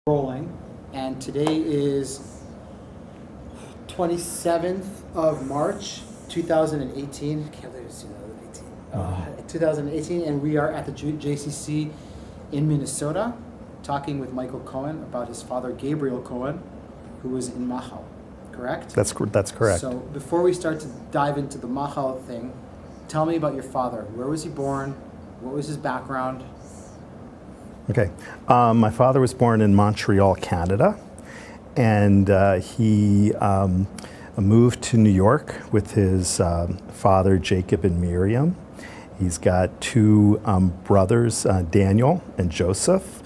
Rolling, and today is 27th of March 2018. I can't believe it's 2018. 2018, and we are at the JCC in Minnesota talking with Michael Cohen about his father Gabriel Cohen, who was in Machal, correct? That's correct. So before we start to dive into the Machal thing, tell me about your father. Where was he born? What was his background? Okay. My father was born in Montreal, Canada, and he moved to New York with his father, Jacob and Miriam. He's got two brothers, Daniel and Joseph,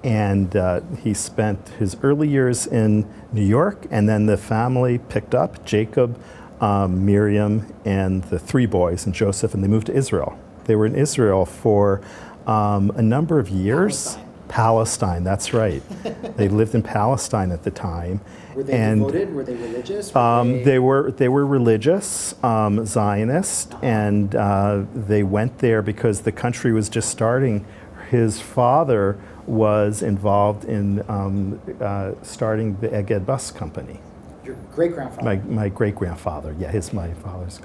and he spent his early years in New York, and then the family picked up Jacob, Miriam, and the three boys, and Joseph, and they moved to Israel. They were in Israel for a number of years. Palestine, that's right. They lived in Palestine at the time. Were they devoted? Were they religious? They were religious, Zionist, and they went there because the country was just starting. His father was involved in starting the Eged Bus Company. Your great-grandfather? My great-grandfather, yeah, my father's.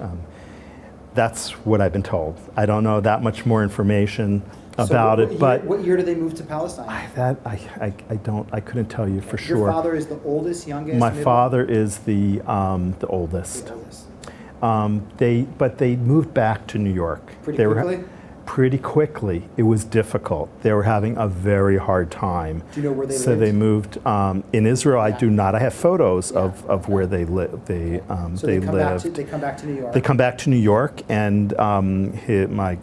That's what I've been told. I don't know that much more information about it, but what year did they move to Palestine? I couldn't tell you for sure. Your father is the oldest, youngest? My father is the oldest. The oldest. But they moved back to New York. Pretty quickly? Pretty quickly. It was difficult. They were having a very hard time. Do you know where they lived? So they moved in Israel. Yeah. I do not. I have photos of where they lived. They lived. They come back to New York. They come back to New York, and my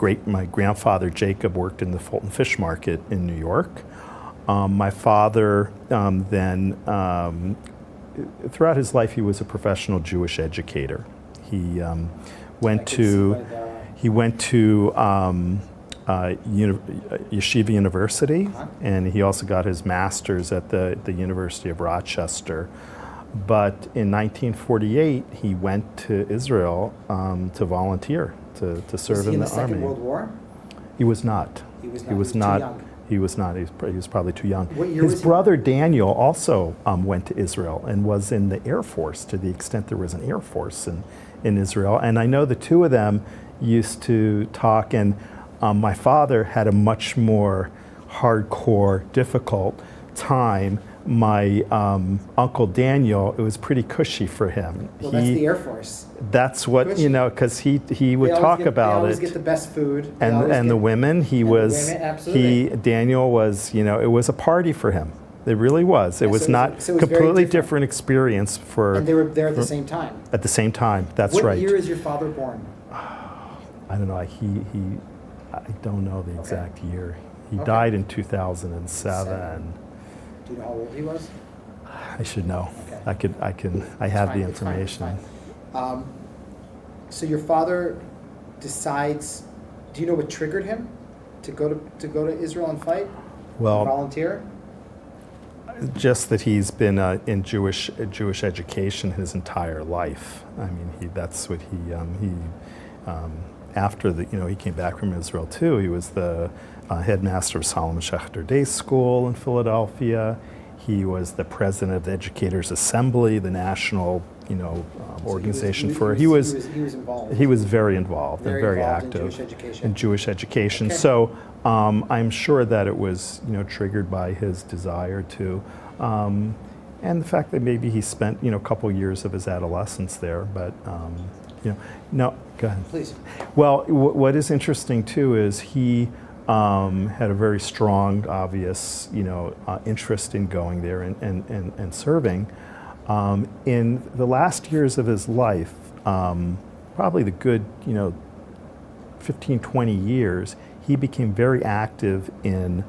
grandfather Jacob worked in the Fulton Fish Market in New York. My father then, throughout his life, he was a professional Jewish educator. He went to Yeshiva University, and he also got his master's at the University of Rochester. But in 1948, he went to Israel to volunteer, to serve in the army. Was he in the Second World War? He was not. He was not. He was not. He was probably too young. What year His brother Daniel also went to Israel and was in the Air Force, to the extent there was an Air Force in Israel. And I know the two of them used to talk, and my father had a much more hardcore, difficult time. My Uncle Daniel, it was pretty cushy for him. Well, that's the Air Force. That's what, cushy. Because he would talk about it. They always get the best food. And the women, Daniel was, it was a party for him. It really was. It was not completely different experience for. And they were there at the same time. At the same time, that's right. What year is your father born? I don't know. I don't know the exact year. He died in 2007. Do you know how old he was? I should know. Okay. I have the information. It's fine. So your father decides. Do you know what triggered him to go to Israel and fight? Well, volunteer. Just that he's been in Jewish education his entire life. I mean, that's what he after he came back from Israel too. He was the headmaster of Solomon Schechter Day School in Philadelphia. He was the president of the Educators Assembly, the national organization for. He was involved. He was very involved and very active in Jewish education. Okay. So I'm sure that it was triggered by his desire to, and the fact that maybe he spent a couple years of his adolescence there. But no, go ahead. Please. Well, what is interesting too is he had a very strong, obvious, interest in going there and serving. In the last years of his life, probably the good, 15, 20 years, he became very active in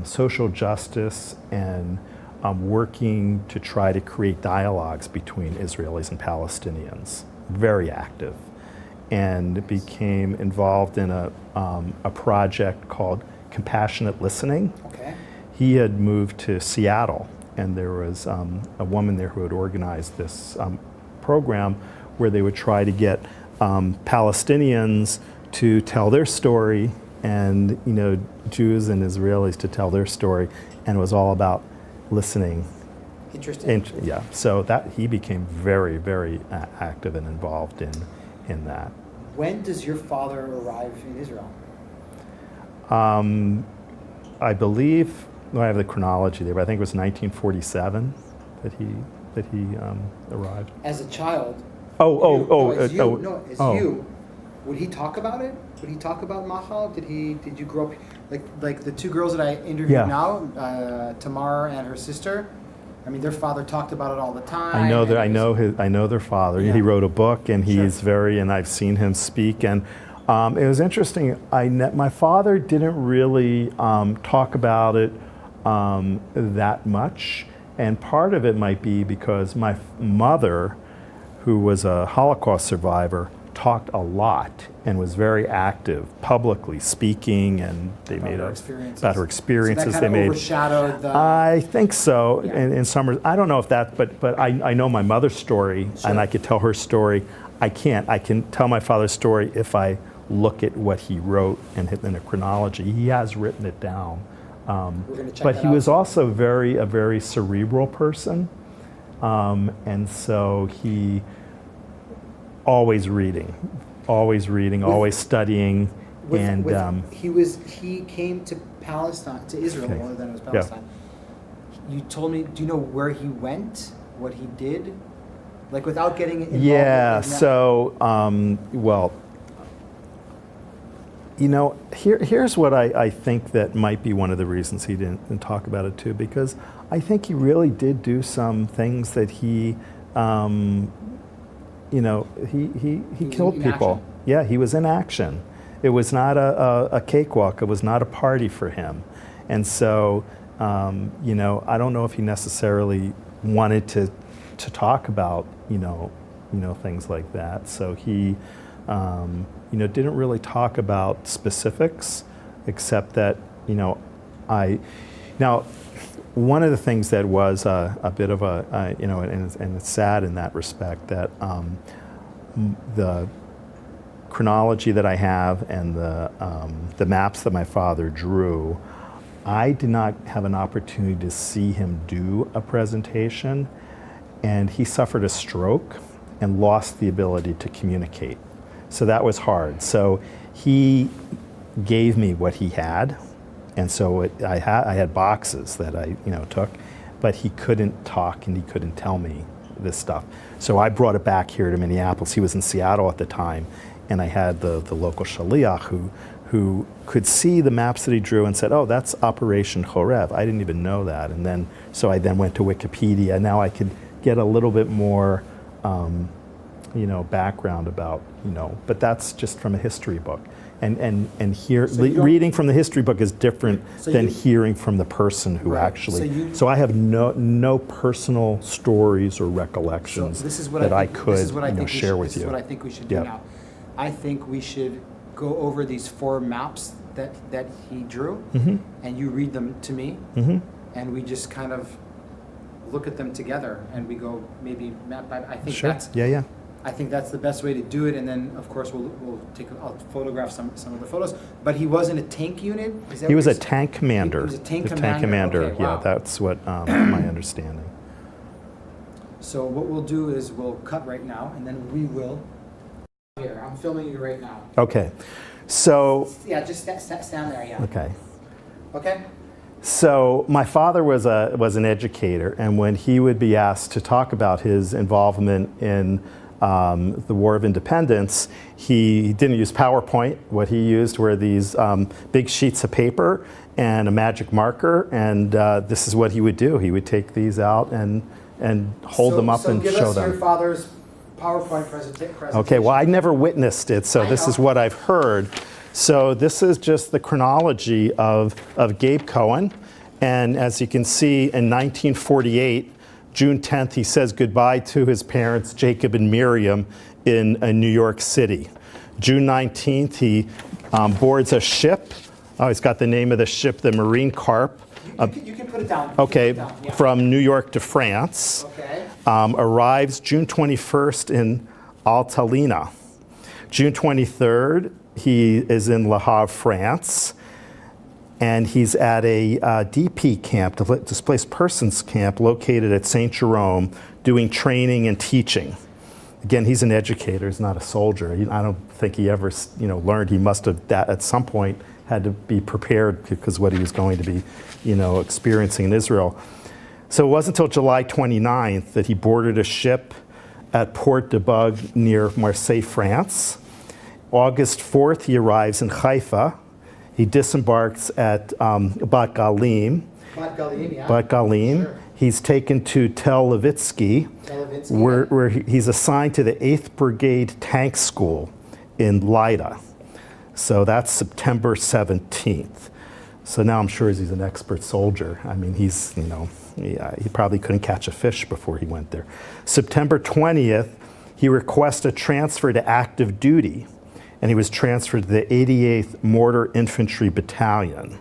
social justice and working to try to create dialogues between Israelis and Palestinians. Very active. And became involved in a project called Compassionate Listening. Okay. He had moved to Seattle, and there was a woman there who had organized this program where they would try to get Palestinians to tell their story and Jews and Israelis to tell their story, and it was all about listening. Interesting. Yeah, so that he became very, very active and involved in that. When does your father arrive in Israel? I believe, I have the chronology there, but I think it was 1947 that he arrived. As a child. As you. Would he talk about it? Would he talk about Machal? Did you grow up like the two girls that I interviewed now, Tamar and her sister? I mean, their father talked about it all the time. I know their father. Yeah. He wrote a book, and he's and I've seen him speak. And it was interesting. My father didn't really talk about it that much, and part of it might be because my mother, who was a Holocaust survivor, talked a lot and was very active publicly speaking, and they made about her experiences. So that kind of overshadowed the... I think so. Yeah. In some ways, I don't know if that, but I know my mother's story, and I could tell her story. I can tell my father's story if I look at what he wrote and hit in a chronology. He has written it down. But he was also a very cerebral person, and so he always reading, always studying, he came to Palestine, to Israel, more than it was Palestine. Yeah. You told me, do you know where he went, what he did, like without getting involved? Yeah. So, well, here's what I think that might be one of the reasons he didn't talk about it too, because I think he really did do some things that he killed people. Action. Yeah, he was in action. It was not a cakewalk. It was not a party for him. And so, I don't know if he necessarily wanted to talk about, things like that. So he, didn't really talk about specifics, except that, one of the things that was a bit of and it's sad in that respect, that the chronology that I have and the maps that my father drew, I did not have an opportunity to see him do a presentation, and he suffered a stroke and lost the ability to communicate. So that was hard. So he gave me what he had. And so I had boxes that I took, but he couldn't talk and he couldn't tell me this stuff. So I brought it back here to Minneapolis. He was in Seattle at the time, and I had the local shaliach who could see the maps that he drew and said, "Oh, that's Operation Chorev." I didn't even know that. And then so I then went to Wikipedia. Now I could get a little bit more, background about But that's just from a history book. And here, reading from the history book is different than hearing from the person who actually. So I have no personal stories or recollections I could share with you. This is what I think we should do now. I think we should go over these 4 maps that he drew, and you read them to me, and we just kind of look at them together, and we go maybe map by. I think that's. I think that's the best way to do it, and then of course I'll photograph some of the photos. But he wasn't a tank unit. He was a tank commander. He was a tank commander. Okay, wow. Yeah, that's what my understanding. So what we'll do is we'll cut right now, and then we will. Here, I'm filming you right now. Okay, so. Yeah, just stand there. Yeah. Okay. Okay. So my father was an educator, and when he would be asked to talk about his involvement in the War of Independence, he didn't use PowerPoint. What he used were these big sheets of paper and a magic marker, and this is what he would do. He would take these out and hold them up and show them. So give us your father's PowerPoint presentation. Okay, well, I never witnessed it, so this is what I've heard. So this is just the chronology of Gabe Cohen, and as you can see, in 1948, June 10th, he says goodbye to his parents, Jacob and Miriam, in New York City. June 19th, he boards a ship. Oh, he's got the name of the ship, the Marine Carp. You can put it down. Okay, from New York to France. Okay. Arrives June 21st in Altalena. June 23rd, he is in Le Havre, France. And he's at a DP camp, displaced persons camp, located at St. Jerome, doing training and teaching. Again, he's an educator, he's not a soldier. I don't think he ever, learned. He must have, at some point, had to be prepared because what he was going to be, experiencing in Israel. So it wasn't until July 29th that he boarded a ship at Port de Bug near Marseille, France. August 4th, he arrives in Haifa. He disembarks at Bat Galim. Bat Galim, yeah. Bat Galim. Sure. He's taken to Tel Levitsky, where he's assigned to the 8th Brigade Tank School in Lydda. So that's September 17th. So now I'm sure he's an expert soldier. I mean, he's, he probably couldn't catch a fish before he went there. September 20th, he requests a transfer to active duty, and he was transferred to the 88th Mortar Infantry Battalion.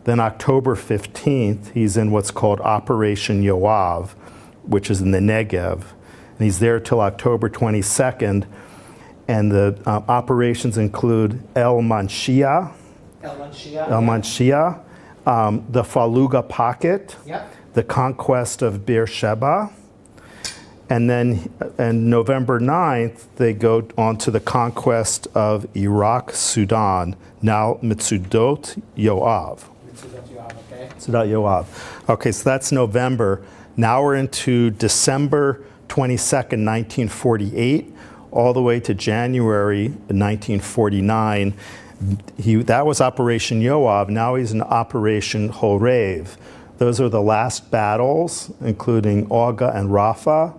Then October 15th, he's in what's called Operation Yoav, which is in the Negev. And he's there till October 22nd. And the operations include El Manshia, the Fallujah Pocket, yep. The conquest of Beersheba. And then on November 9th, they go on to the conquest of Iraq, Sudan, now Mitzudot Yoav. Mitzudot Yoav. Okay, so that's November. Now we're into December 22nd, 1948, all the way to January 1949. That was Operation Yoav. Now he's in Operation Horev. Those are the last battles, including Auga and Rafah,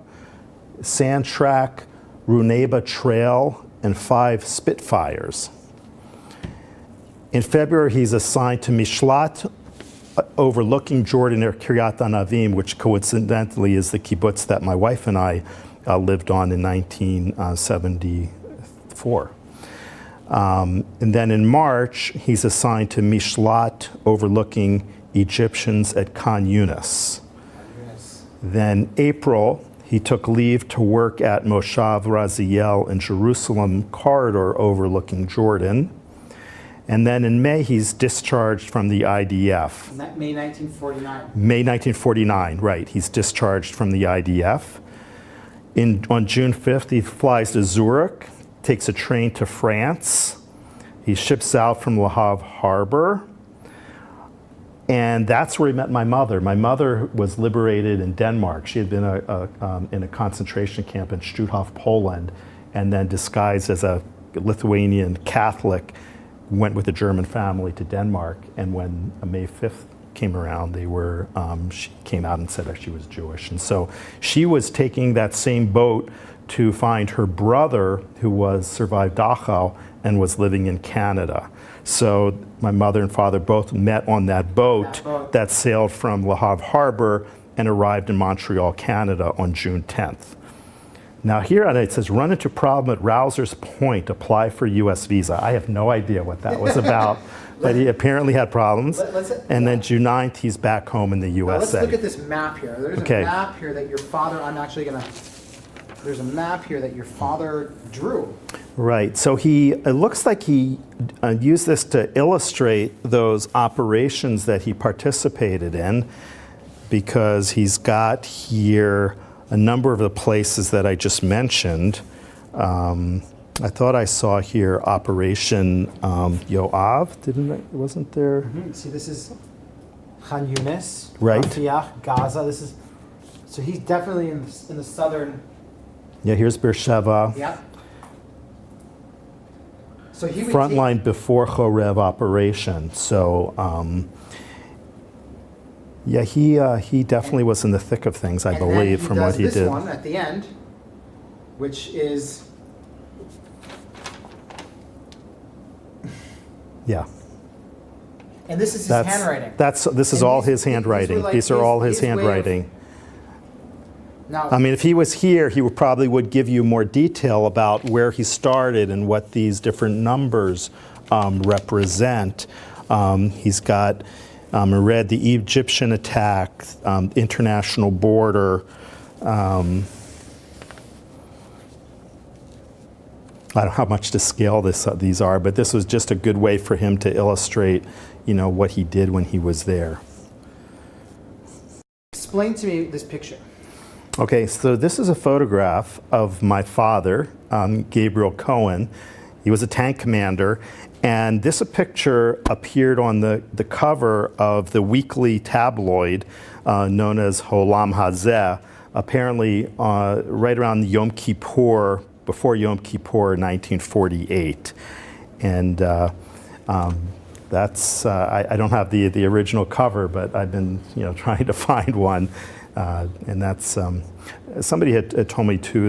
Sand Track, Runeba Trail, and 5 Spitfires. In February, he's assigned to Mishlat, overlooking Jordan near Kiryat Anavim, which coincidentally is the kibbutz that my wife and I lived on in 1974. And then in March, he's assigned to Mishlat, overlooking Egyptians at Khan Yunis. Then April, he took leave to work at Moshav Raziel in Jerusalem corridor overlooking Jordan. And then in May, he's discharged from the IDF. May 1949. May 1949, right. He's discharged from the IDF. On June 5th, he flies to Zurich, takes a train to France. He ships out from Le Havre Harbor. And that's where he met my mother. My mother was liberated in Denmark. She had been in a concentration camp in Stutthof, Poland, and then disguised as a Lithuanian Catholic, went with a German family to Denmark. And when May 5th came around, she came out and said that she was Jewish. And so she was taking that same boat to find her brother, who survived Dachau and was living in Canada. So my mother and father both met on that boat that sailed from Le Havre Harbor and arrived in Montreal, Canada on June 10th. Now here it says, run into problem at Rouser's Point, apply for US visa. I have no idea what that was about, but he apparently had problems. And then June 9th, he's back home in the USA. Let's look at this map here. There's a map here that your father, there's a map here that your father drew. Right, so it looks like he used this to illustrate those operations that he participated in, because he's got here a number of the places that I just mentioned. I thought I saw here Operation Yoav, wasn't there? Mm-hmm. See, this is Khan Yunis, right. Rafah, Gaza. So he's definitely in the southern. Yeah, here's Beersheba. Yeah. So he front line before Chorev operation. So he definitely was in the thick of things, I believe, from what he did. This one at the end, which is. Yeah. And this is his handwriting. This is all his handwriting. These are all his handwriting. Now, I mean, if he was here, he probably would give you more detail about where he started and what these different numbers represent. He's got, I read the Egyptian attack, international border. I don't know how much to scale these are, but this was just a good way for him to illustrate, what he did when he was there. Explain to me this picture. Okay, so this is a photograph of my father, Gabriel Cohen. He was a tank commander, and this picture appeared on the cover of the weekly tabloid known as Olam Hazeh, apparently right around Yom Kippur, before Yom Kippur 1948. And that's, I don't have the original cover, but I've been trying to find one. And that's, somebody had told me too